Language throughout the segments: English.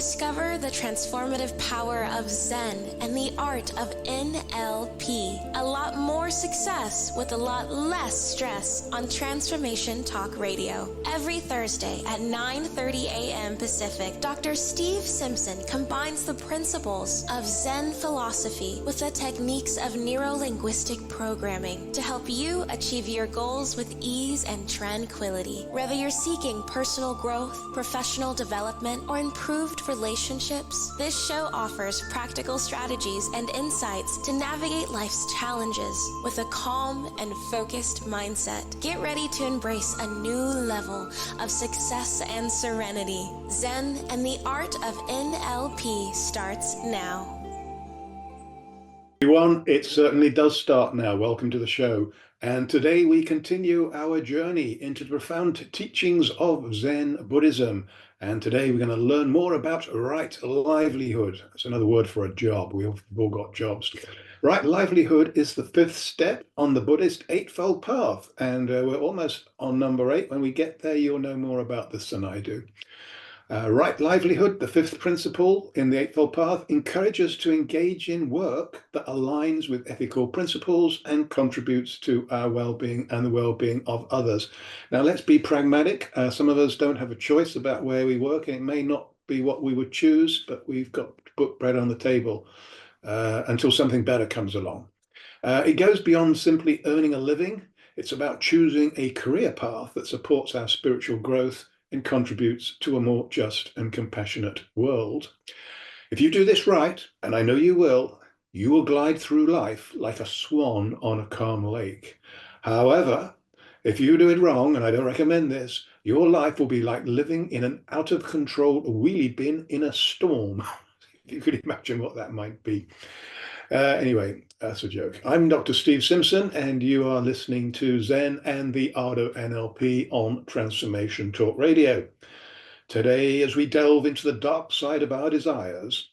Discover the transformative power of Zen and the art of NLP. A lot more success with a lot less stress on Transformation Talk Radio. Every Thursday at 9:30 a.m. Pacific, Dr. Steve Simpson combines the principles of Zen philosophy with the techniques of neuro-linguistic programming to help you achieve your goals with ease and tranquility. Whether you're seeking personal growth, professional development, or improved relationships, this show offers practical strategies and insights to navigate life's challenges with a calm and focused mindset. Get ready to embrace a new level of success and serenity. Zen and the art of NLP starts now. Everyone, it certainly does start now. Welcome to the show. And today we continue our journey into the profound teachings of Zen Buddhism. And today we're going to learn more about right livelihood. That's another word for a job. We've all got jobs. Right livelihood is the fifth step on the Buddhist Eightfold Path. And we're almost on number 8. When we get there, you'll know more about this than I do. Right livelihood, the fifth principle in the Eightfold Path, encourages to engage in work that aligns with ethical principles and contributes to our well-being and the well-being of others. Now, let's be pragmatic. Some of us don't have a choice about where we work, and it may not be what we would choose, but we've got to put bread on the table until something better comes along. It goes beyond simply earning a living. It's about choosing a career path that supports our spiritual growth and contributes to a more just and compassionate world. If you do this right, and I know you will glide through life like a swan on a calm lake. However, if you do it wrong, and I don't recommend this, your life will be like living in an out-of-control wheelie bin in a storm. If you could imagine what that might be. Anyway, that's a joke. I'm Dr. Steve Simpson, and you are listening to Zen and the Art of NLP on Transformation Talk Radio. Today, as we delve into the dark side of our desires,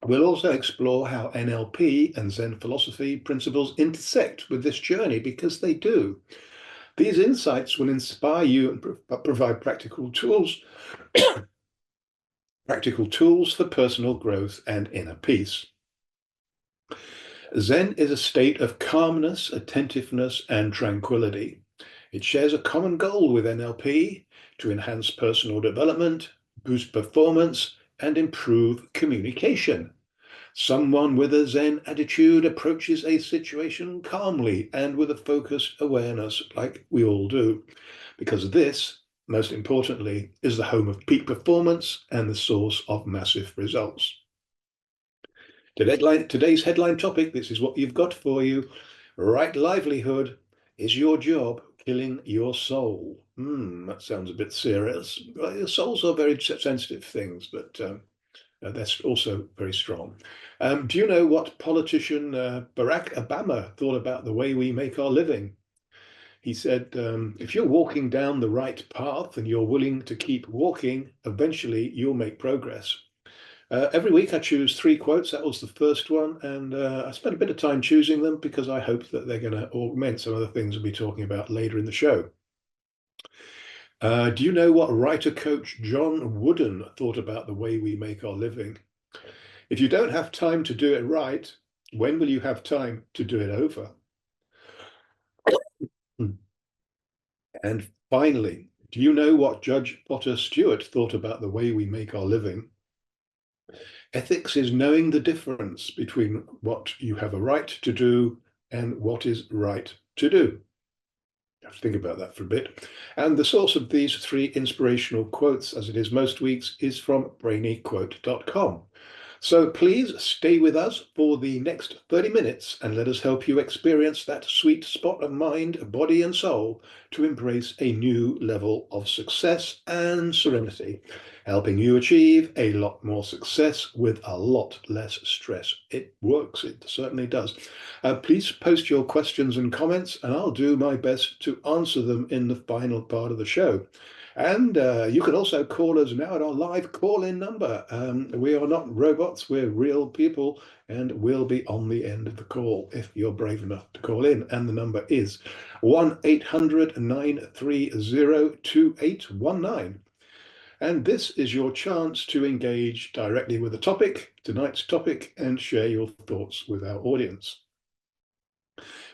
we'll also explore how NLP and Zen philosophy principles intersect with this journey, because they do. These insights will inspire you and provide practical tools for personal growth and inner peace. Zen is a state of calmness, attentiveness, and tranquility. It shares a common goal with NLP to enhance personal development, boost performance, and improve communication. Someone with a Zen attitude approaches a situation calmly and with a focused awareness, like we all do, because this, most importantly, is the home of peak performance and the source of massive results. Today's headline topic, this is what you've got for you. Right livelihood, is your job killing your soul? That sounds a bit serious. Well, souls are very sensitive things, but that's also very strong. Do you know what politician Barack Obama thought about the way we make our living? He said, if you're walking down the right path and you're willing to keep walking, eventually you'll make progress. Every week I choose 3 quotes. That was the first one, and I spent a bit of time choosing them because I hope that they're going to augment some of the things we'll be talking about later in the show. Do you know what writer-coach John Wooden thought about the way we make our living? If you don't have time to do it right, when will you have time to do it over? And finally, do you know what Judge Potter Stewart thought about the way we make our living? Ethics is knowing the difference between what you have a right to do and what is right to do. You have to think about that for a bit. And the source of these 3 inspirational quotes, as it is most weeks, is from brainyquote.com. So please stay with us for the next 30 minutes and let us help you experience that sweet spot of mind, body, and soul to embrace a new level of success and serenity, helping you achieve a lot more success with a lot less stress. It works, it certainly does. Please post your questions and comments, and I'll do my best to answer them in the final part of the show. And you can also call us now at our live call-in number. We are not robots, we're real people, and we'll be on the end of the call if you're brave enough to call in. And the number is 1-800-930-2819. And this is your chance to engage directly with the topic, tonight's topic, and share your thoughts with our audience.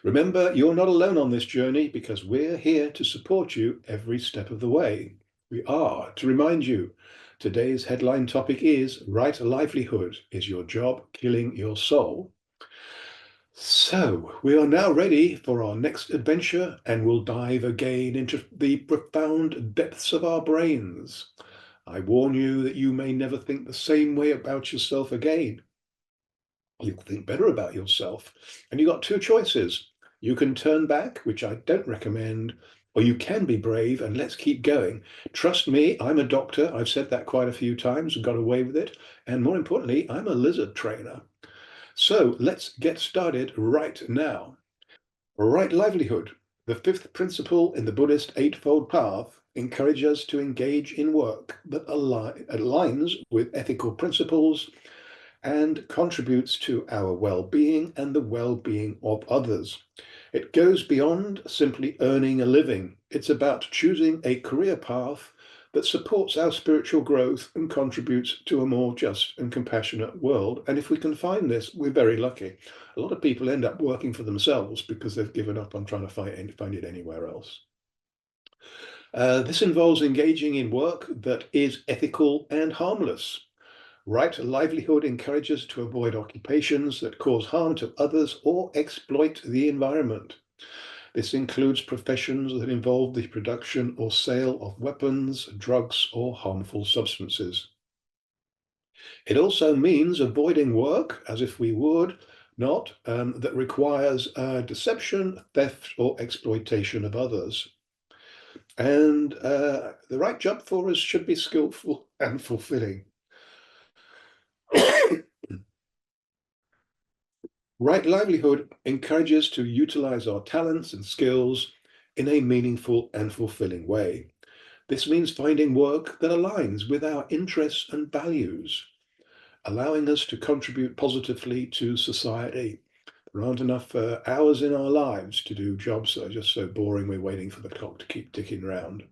Remember, you're not alone on this journey because we're here to support you every step of the way. We are. To remind you, today's headline topic is Right Livelihood. Is your job killing your soul? So, we are now ready for our next adventure and we'll dive again into the profound depths of our brains. I warn you that you may never think the same way about yourself again. You'll think better about yourself. And you've got two choices. You can turn back, which I don't recommend, or you can be brave and let's keep going. Trust me, I'm a doctor. I've said that quite a few times and got away with it. And more importantly, I'm a lizard trainer. So let's get started right now. Right livelihood. The fifth principle in the Buddhist Eightfold Path encourages us to engage in work that aligns with ethical principles and contributes to our well-being and the well-being of others. It goes beyond simply earning a living. It's about choosing a career path that supports our spiritual growth and contributes to a more just and compassionate world. And if we can find this, we're very lucky. A lot of people end up working for themselves because they've given up on trying to find it anywhere else. This involves engaging in work that is ethical and harmless. Right livelihood encourages to avoid occupations that cause harm to others or exploit the environment. This includes professions that involve the production or sale of weapons, drugs, or harmful substances. It also means avoiding work, as if we would not, that requires deception, theft, or exploitation of others. And the right job for us should be skillful and fulfilling. Right livelihood encourages to utilize our talents and skills in a meaningful and fulfilling way. This means finding work that aligns with our interests and values, allowing us to contribute positively to society. There aren't enough hours in our lives to do jobs that are just so boring we're waiting for the clock to keep ticking round.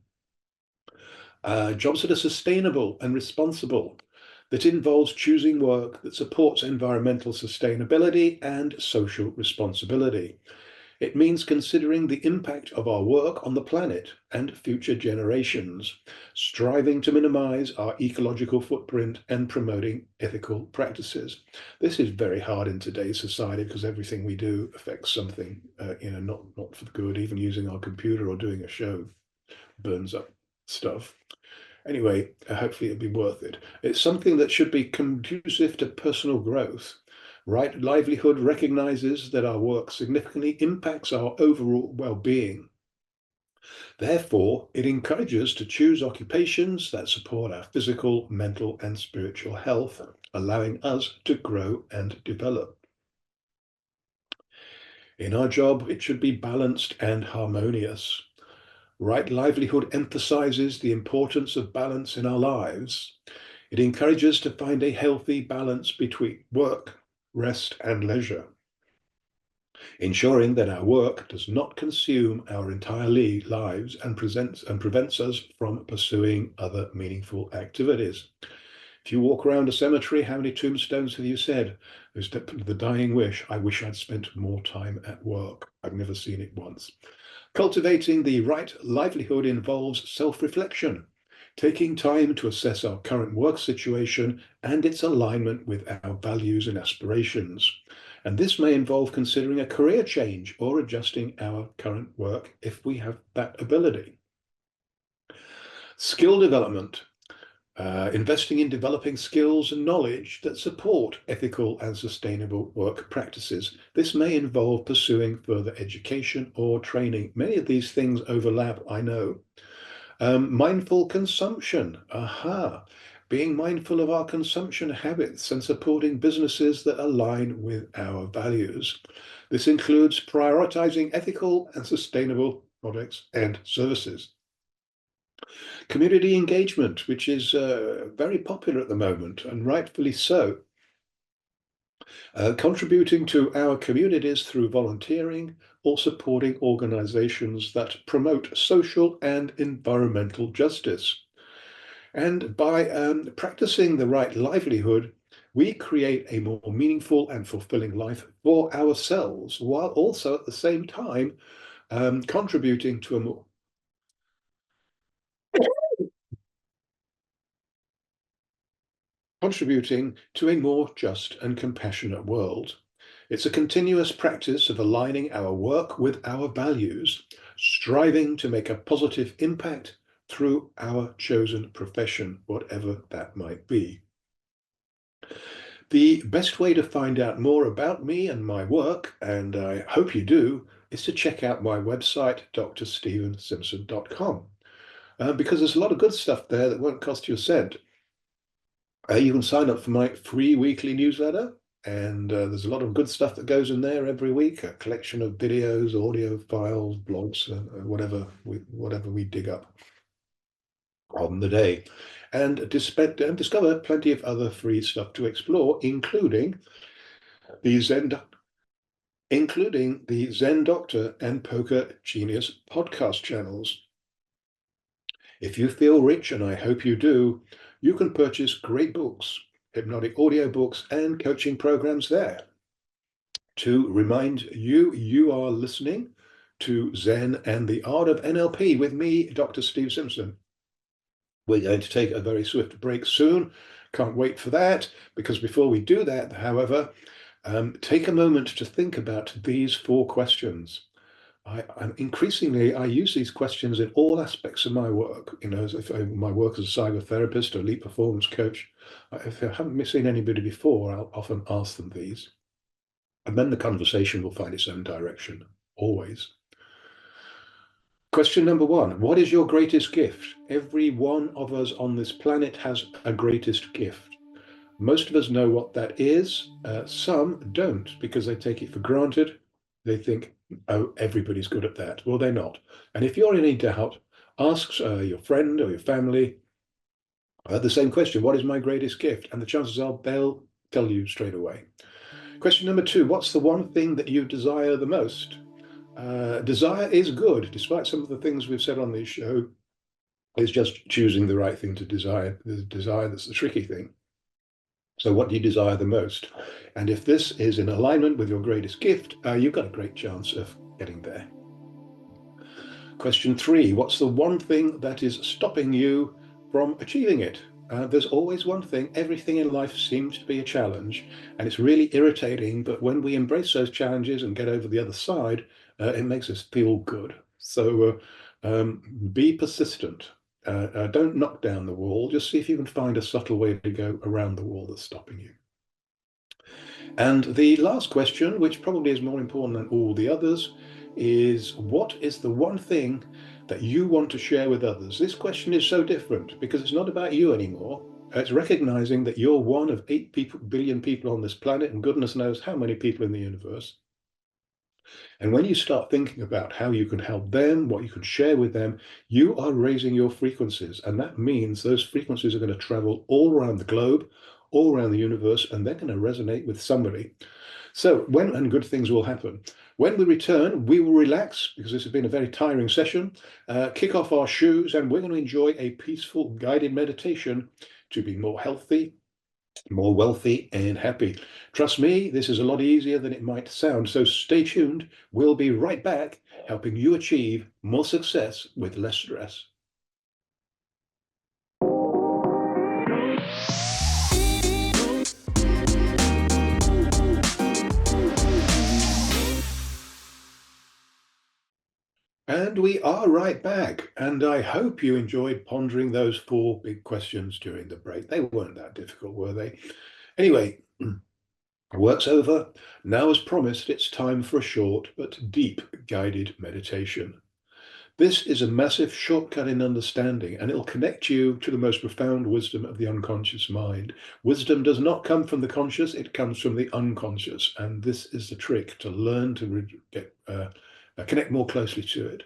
Jobs that are sustainable and responsible, that involves choosing work that supports environmental sustainability and social responsibility. It means considering the impact of our work on the planet and future generations, striving to minimize our ecological footprint and promoting ethical practices. This is very hard in today's society because everything we do affects something, not for the good. Even using our computer or doing a show burns up stuff. Anyway, hopefully it'll be worth it. It's something that should be conducive to personal growth. Right livelihood recognizes that our work significantly impacts our overall well-being. Therefore, it encourages to choose occupations that support our physical, mental, and spiritual health, allowing us to grow and develop. In our job, it should be balanced and harmonious. Right livelihood emphasizes the importance of balance in our lives. It encourages to find a healthy balance between work, rest, and leisure, ensuring that our work does not consume our entire lives and prevents us from pursuing other meaningful activities. If you walk around a cemetery, how many tombstones have you said? There's the dying wish, I wish I'd spent more time at work. I've never seen it once. Cultivating the right livelihood involves self-reflection, taking time to assess our current work situation and its alignment with our values and aspirations. And this may involve considering a career change or adjusting our current work if we have that ability. Skill development. Investing in developing skills and knowledge that support ethical and sustainable work practices. This may involve pursuing further education or training. Many of these things overlap, I know. Mindful consumption. Being mindful of our consumption habits and supporting businesses that align with our values. This includes prioritizing ethical and sustainable products and services. Community engagement, which is very popular at the moment, and rightfully so. Contributing to our communities through volunteering or supporting organizations that promote social and environmental justice. And by practicing the right livelihood, we create a more meaningful and fulfilling life for ourselves, while also at the same time contributing to a more just and compassionate world. It's a continuous practice of aligning our work with our values, striving to make a positive impact through our chosen profession, whatever that might be. The best way to find out more about me and my work, and I hope you do, is to check out my website, drstephensimpson.com, because there's a lot of good stuff there that won't cost you a cent. You can sign up for my free weekly newsletter, and there's a lot of good stuff that goes in there every week, a collection of videos, audio files, blogs, whatever we dig up on the day. And discover plenty of other free stuff to explore, the Zen including the Zen Doctor and Poker Genius podcast channels. If you feel rich, and I hope you do, you can purchase great books, hypnotic audiobooks, and coaching programs there. To remind you, you are listening to Zen and the Art of NLP with me, Dr. Steve Simpson. We're going to take a very swift break soon. Can't wait for that, because before we do that, however, take a moment to think about these 4 questions. I use these questions in all aspects of my work. My work as a psychotherapist or elite performance coach. If I haven't seen anybody before, I'll often ask them these. And then the conversation will find its own direction, always. Question number 1, what is your greatest gift? Every one of us on this planet has a greatest gift. Most of us know what that is. Some don't, because they take it for granted. They think, oh, everybody's good at that. Well, they're not. And if you're in any doubt, ask your friend or your family the same question, what is my greatest gift? And the chances are they'll tell you straight away. Question number 2, what's the one thing that you desire the most? Desire is good, despite some of the things we've said on this show. It's just choosing the right thing to desire. The desire that's the tricky thing. So what do you desire the most? And if this is in alignment with your greatest gift, you've got a great chance of getting there. Question 3, what's the one thing that is stopping you from achieving it? There's always one thing. Everything in life seems to be a challenge, and it's really irritating, but when we embrace those challenges and get over the other side, it makes us feel good. So be persistent. Don't knock down the wall. Just see if you can find a subtle way to go around the wall that's stopping you. And the last question, which probably is more important than all the others, is what is the one thing that you want to share with others? This question is so different because it's not about you anymore. It's recognizing that you're one of 8 billion people on this planet, and goodness knows how many people in the universe. And when you start thinking about how you can help them, what you can share with them, you are raising your frequencies. And that means those frequencies are going to travel all around the globe, all around the universe, and they're going to resonate with somebody. So and good things will happen. When we return, we will relax, because this has been a very tiring session, kick off our shoes, and we're going to enjoy a peaceful guided meditation to be more healthy, more wealthy and happy. Trust me, this is a lot easier than it might sound. So stay tuned. We'll be right back, helping you achieve more success with less stress. And we are right back. And I hope you enjoyed pondering those 4 big questions during the break. They weren't that difficult, were they? Anyway, work's over. Now, as promised, it's time for a short but deep guided meditation. This is a massive shortcut in understanding, and it'll connect you to the most profound wisdom of the unconscious mind. Wisdom does not come from the conscious, it comes from the unconscious. And this is the trick, to learn to connect more closely to it.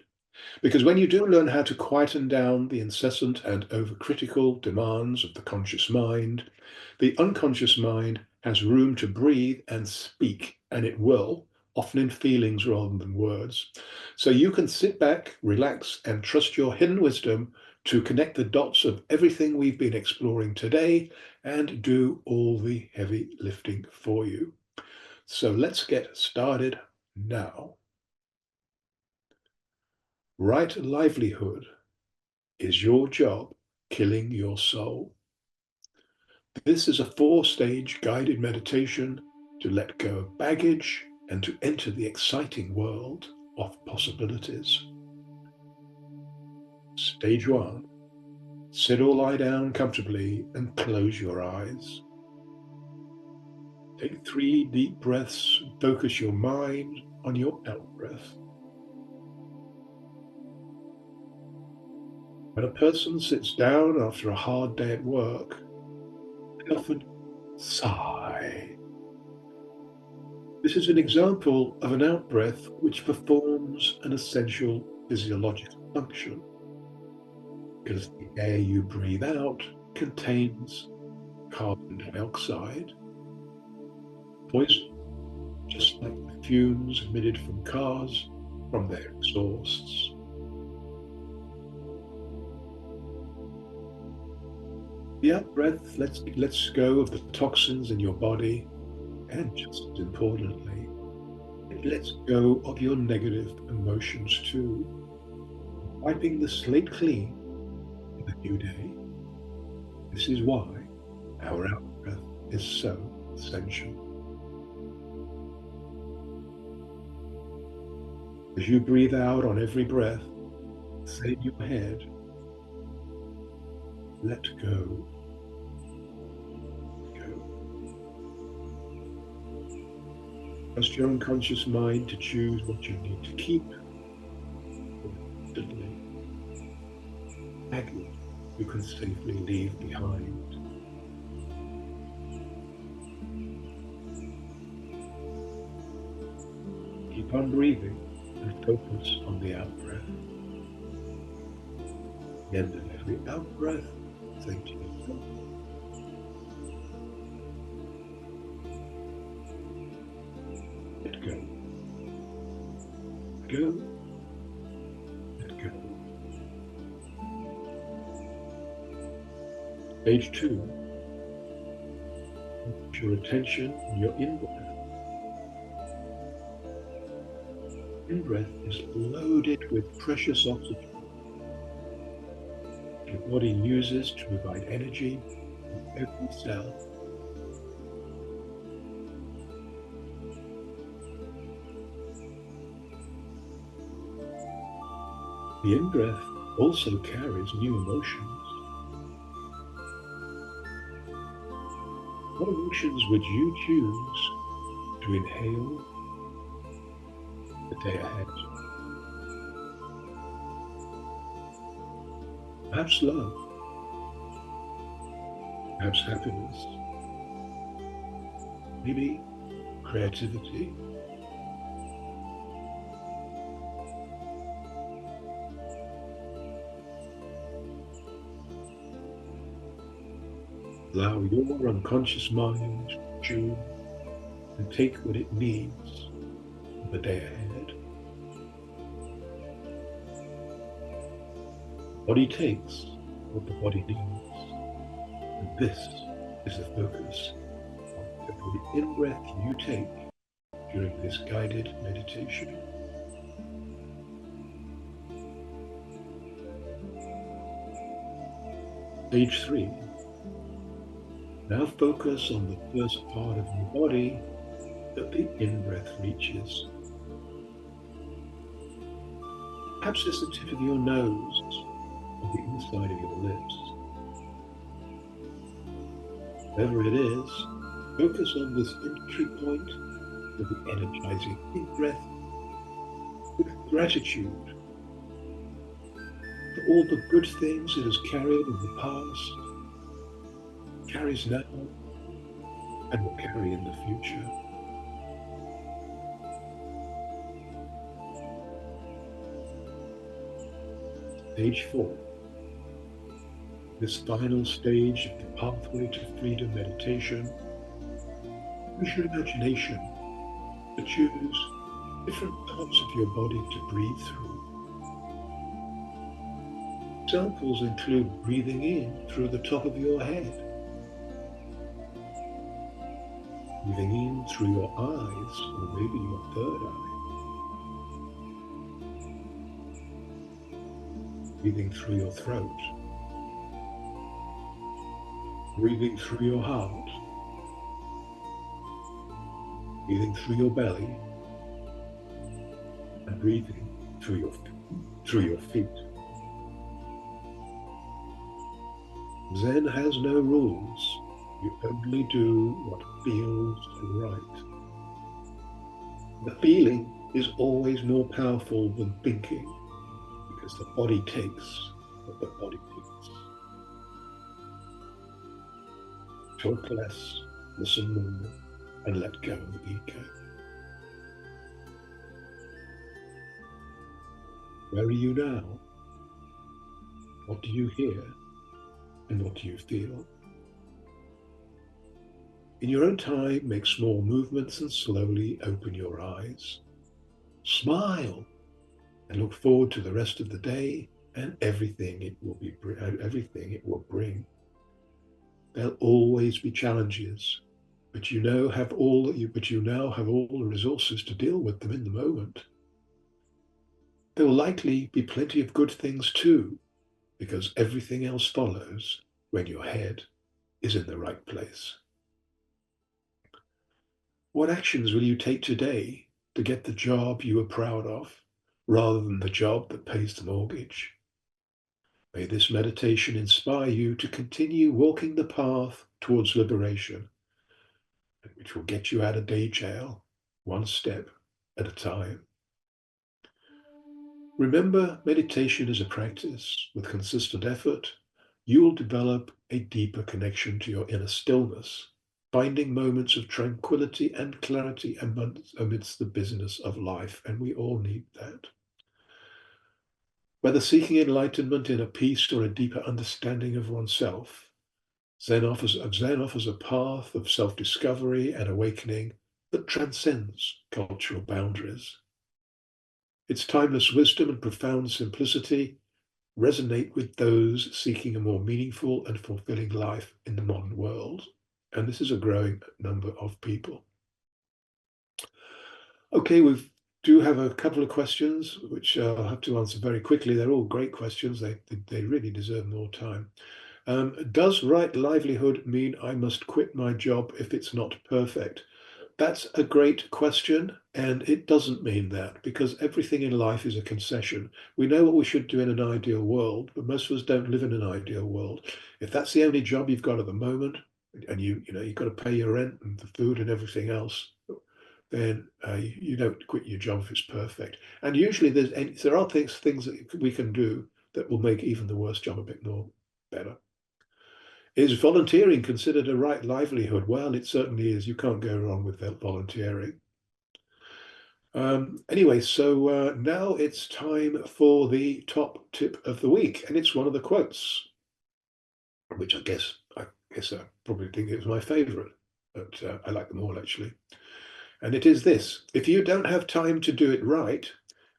Because when you do learn how to quieten down the incessant and overcritical demands of the conscious mind, the unconscious mind has room to breathe and speak, and it will, often in feelings rather than words. So you can sit back, relax, and trust your hidden wisdom to connect the dots of everything we've been exploring today and do all the heavy lifting for you. So let's get started now. Right livelihood. Is your job killing your soul? This is a 4-stage guided meditation to let go of baggage and to enter the exciting world of possibilities. Stage 1. Sit or lie down comfortably and close your eyes. Take 3 deep breaths and focus your mind on your out-breath. When a person sits down after a hard day at work, they often sigh. This is an example of an out-breath which performs an essential physiological function, because the air you breathe out contains carbon dioxide, poison, just like the fumes emitted from cars from their exhausts. The out-breath lets go of the toxins in your body, and just as importantly, it lets go of your negative emotions too, wiping the slate clean for the new day. This is why our out-breath is so essential. As you breathe out on every breath, say in your head, let go. Trust your unconscious mind to choose what you need to keep. Instantly, baggage you can safely leave behind. Keep on breathing and focus on the out-breath. At the end of every out-breath, say to yourself, let go. Let go. Let go. Stage 2. Put your attention on your in-breath. In-breath is loaded with precious oxygen your body uses to provide energy to every cell. The in-breath also carries new emotions. What emotions would you choose to inhale the day ahead? Perhaps love, perhaps happiness, maybe creativity. Allow your unconscious mind to tune and take what it needs for the day ahead. The body takes what the body needs, and this is the focus of every in-breath you take during this guided meditation. Stage 3. Now focus on the first part of your body that the in-breath reaches. Perhaps it's the tip of your nose or the inside of your lips. Whatever it is, focus on this entry point of the energizing in-breath with gratitude for all the good things it has carried in the past, carries now, and will carry in the future. Stage 4. This final stage of the pathway to freedom meditation, use your imagination to choose different parts of your body to breathe through. Examples include breathing in through the top of your head, breathing in through your eyes, or maybe your third eye, breathing through your throat, breathing through your heart, breathing through your belly, and breathing through your feet. Zen has no rules. You only do what feels right. The feeling is always more powerful than thinking, because the body takes what the body needs. Talk less, listen more, and let go of the ego. Where are you now? What do you hear? And what do you feel? In your own time, make small movements and slowly open your eyes. Smile and look forward to the rest of the day and everything it will bring. There'll always be challenges, but you now have all the resources to deal with them in the moment. There will likely be plenty of good things too, because everything else follows when your head is in the right place. What actions will you take today to get the job you are proud of, rather than the job that pays the mortgage? May this meditation inspire you to continue walking the path towards liberation, which will get you out of day jail, one step at a time. Remember, meditation is a practice. With consistent effort, you will develop a deeper connection to your inner stillness, finding moments of tranquility and clarity amidst the busyness of life, and we all need that. Whether seeking enlightenment, inner peace, or a deeper understanding of oneself, Zen offers a path of self-discovery and awakening that transcends cultural boundaries. Its timeless wisdom and profound simplicity resonate with those seeking a more meaningful and fulfilling life in the modern world. And this is a growing number of people. Okay, we do have a couple of questions, which I'll have to answer very quickly. They're all great questions. They really deserve more time. Does right livelihood mean I must quit my job if it's not perfect? That's a great question, and it doesn't mean that, because everything in life is a concession. We know what we should do in an ideal world, but most of us don't live in an ideal world. If that's the only job you've got at the moment, and you've got to pay your rent and the food and everything else, then you don't quit your job if it's perfect. And usually there are things that we can do that will make even the worst job a bit more better. Is volunteering considered a right livelihood? Well, it certainly is. You can't go wrong with volunteering. Anyway, so now it's time for the top tip of the week, and it's one of the quotes, which I guess I probably think it was my favorite, but I like them all actually. And it is this: if you don't have time to do it right,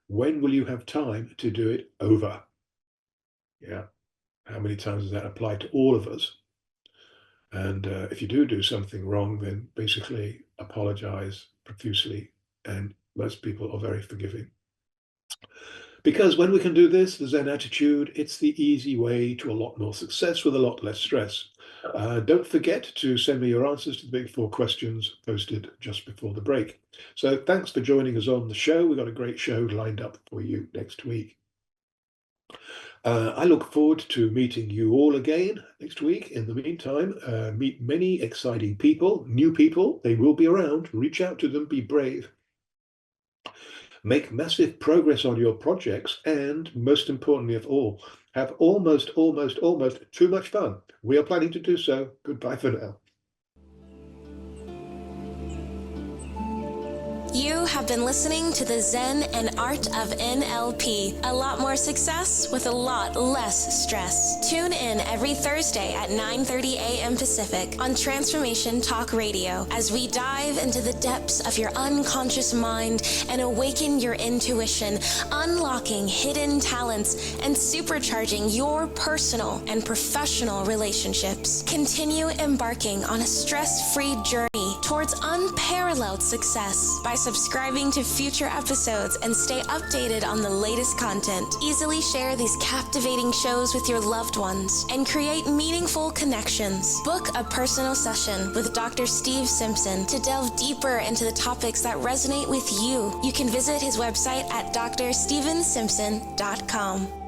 when will you have time to do it over? Yeah. How many times does that apply to all of us? And if you do something wrong, then basically apologize profusely. And most people are very forgiving. Because when we can do this, the Zen attitude, it's the easy way to a lot more success with a lot less stress. Don't forget to send me your answers to the big 4 questions posted just before the break. So thanks for joining us on the show. We've got a great show lined up for you next week. I look forward to meeting you all again next week. In the meantime, meet many exciting people, new people. They will be around. Reach out to them. Be brave. Make massive progress on your projects. And most importantly of all, have almost too much fun. We are planning to do so. Goodbye for now. You have been listening to the Zen and Art of NLP. A lot more success with a lot less stress. Tune in every Thursday at 9:30 a.m. Pacific on Transformation Talk Radio as we dive into the depths of your unconscious mind and awaken your intuition, unlocking hidden talents and supercharging your personal and professional relationships. Continue embarking on a stress-free journey towards unparalleled success by subscribing to future episodes and stay updated on the latest content. Easily share these captivating shows with your loved ones and create meaningful connections. Book a personal session with Dr. Steve Simpson to delve deeper into the topics that resonate with you. You can visit his website at drstevensimpson.com.